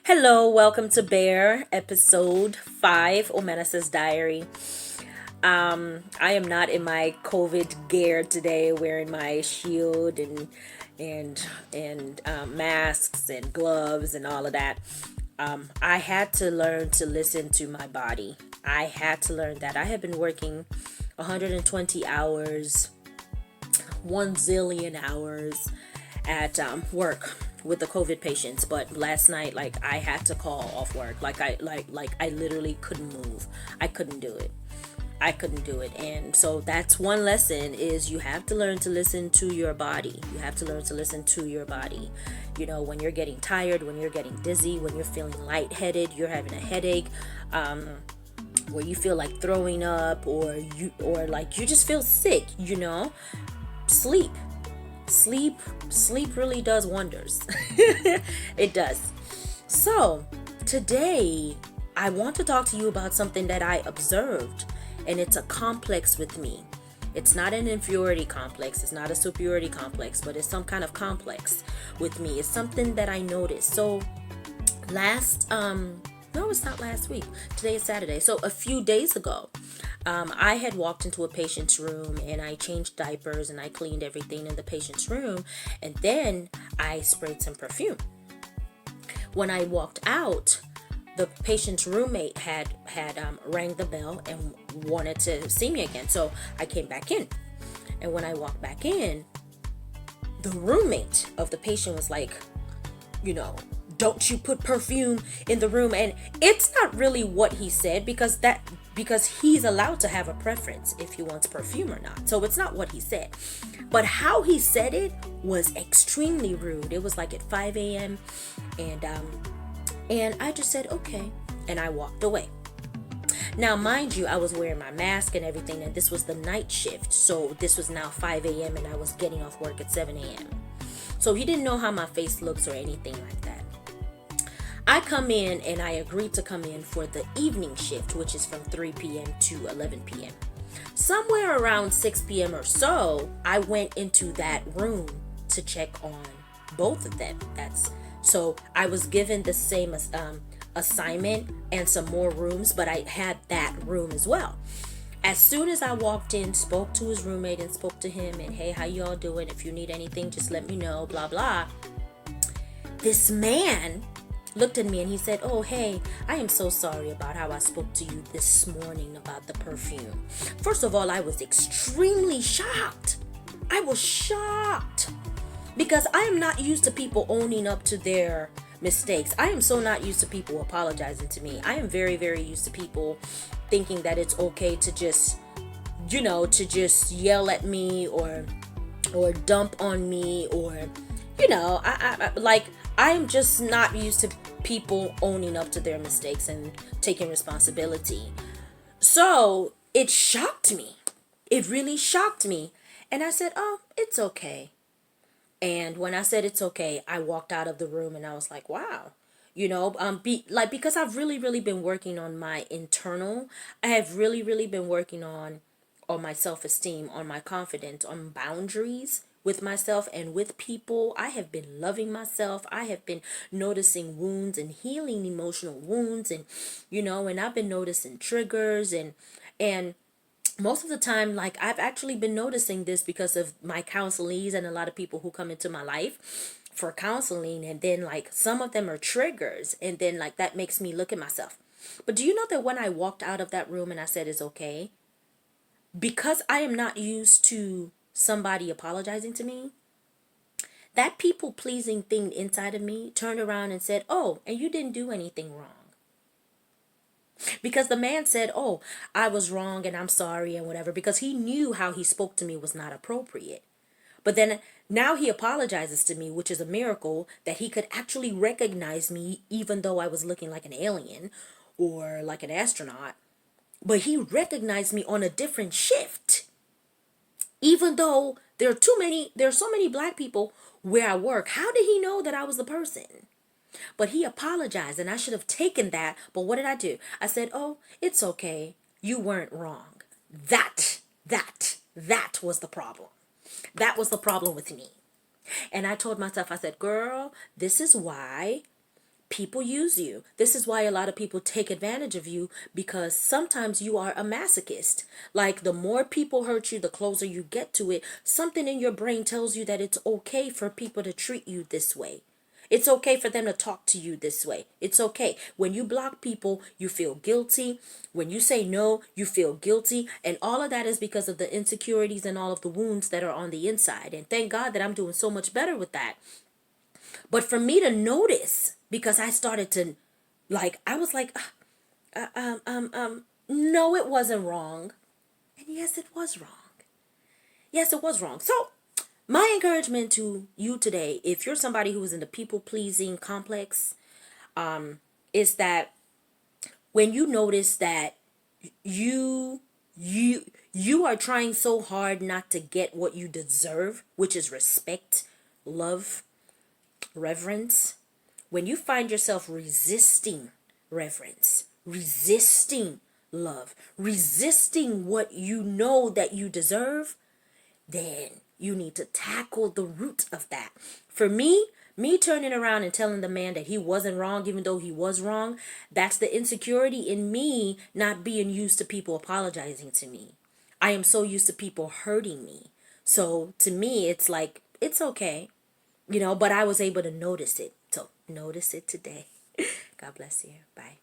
Hello, welcome to Bear, episode 5, Omenesa's Diary. I am not in my COVID gear today, wearing my shield and masks and gloves and all of that. I had to learn to listen to my body. I had to learn that I have been working 120 hours, 1 zillion hours at work with the COVID patients. But last night, like, I had to call off work. I literally couldn't move. I couldn't do it. I couldn't do it. And so that's one lesson, is you have to learn to listen to your body. You have to learn to listen to your body. You know, when you're getting tired, when you're getting dizzy, when you're feeling lightheaded, you're having a headache, where you feel like throwing up, or like you just feel sick, sleep. Sleep really does wonders. It does. So today I want to talk to you about something that I observed, and it's a complex with me. It's not an inferiority complex, it's not a superiority complex, but it's some kind of complex with me. It's something that I noticed. So no, it's not last week. Today is Saturday. So a few days ago, I had walked into a patient's room and I changed diapers and I cleaned everything in the patient's room, and then I sprayed some perfume. When I walked out, the patient's roommate had rang the bell and wanted to see me again. So I came back in, and when I walked back in, the roommate of the patient was like, don't you put perfume in the room? And it's not really what he said, because he's allowed to have a preference if he wants perfume or not. So it's not what he said, but how he said it was extremely rude. It was like at 5 a.m. and I just said okay, and I walked away. Now, mind you, I was wearing my mask and everything, and this was the night shift. So this was now 5 a.m. and I was getting off work at 7 a.m. So he didn't know how my face looks or anything like that. I come in and I agreed to come in for the evening shift, which is from 3 p.m. to 11 p.m. Somewhere around 6 p.m. or so, I went into that room to check on both of them. So I was given the same assignment and some more rooms, but I had that room as well. As soon as I walked in, spoke to his roommate and spoke to him, and hey, how y'all doing? If you need anything, just let me know, blah, blah. This man looked at me and he said, oh, hey, I am so sorry about how I spoke to you this morning about the perfume. First of all, I was extremely shocked. I was shocked because I am not used to people owning up to their mistakes. I am so not used to people apologizing to me. I am very, very used to people thinking that it's okay to just, yell at me or dump on me, or, I am just not used to people owning up to their mistakes and taking responsibility. So it shocked me. It really shocked me. And I said, oh, it's okay. And when I said it's okay, I walked out of the room and I was like, wow. Because I've really, really been working on my internal. I have really, really been working on my self-esteem, on my confidence, on boundaries with myself and with people. I have been loving myself. I have been noticing wounds and healing emotional wounds, and I've been noticing triggers, and most of the time, like, I've actually been noticing this because of my counselees and a lot of people who come into my life for counseling, and then, like, some of them are triggers, and then, like, that makes me look at myself. But do you know that when I walked out of that room and I said it's okay, because I am not used to somebody apologizing to me, that people pleasing thing inside of me turned around and said, oh, and you didn't do anything wrong. Because the man said, oh, I was wrong and I'm sorry and whatever, because he knew how he spoke to me was not appropriate. But then now he apologizes to me, which is a miracle, that he could actually recognize me even though I was looking like an alien or like an astronaut. But he recognized me on a different shift. Even though there are so many black people where I work. How did he know that I was the person? But he apologized, and I should have taken that. But what did I do? I said, oh, it's okay. You weren't wrong. That was the problem. That was the problem with me. And I told myself, I said, girl, this is why People use you. This is why a lot of people take advantage of you, because sometimes you are a masochist. Like, the more people hurt you, the closer you get to it, something in your brain tells you that it's okay for people to treat you this way. It's okay for them to talk to you this way. It's okay. When you block people, you feel guilty. When you say no, you feel guilty. And all of that is because of the insecurities and all of the wounds that are on the inside. And thank God that I'm doing so much better with that. But for me to notice, because I started to, like, I was like, no, it wasn't wrong. And yes, it was wrong. Yes, it was wrong. So, my encouragement to you today, if you're somebody who is in the people pleasing complex, is that when you notice that you you you are trying so hard not to get what you deserve, which is respect, love, reverence, when you find yourself resisting reverence, resisting love, resisting what you know that you deserve, then you need to tackle the root of that. For me turning around and telling the man that he wasn't wrong, even though he was wrong, that's the insecurity in me not being used to people apologizing to me. I am so used to people hurting me. So to me, it's like, it's okay, but I was able to notice it. So notice it today. God bless you. Bye.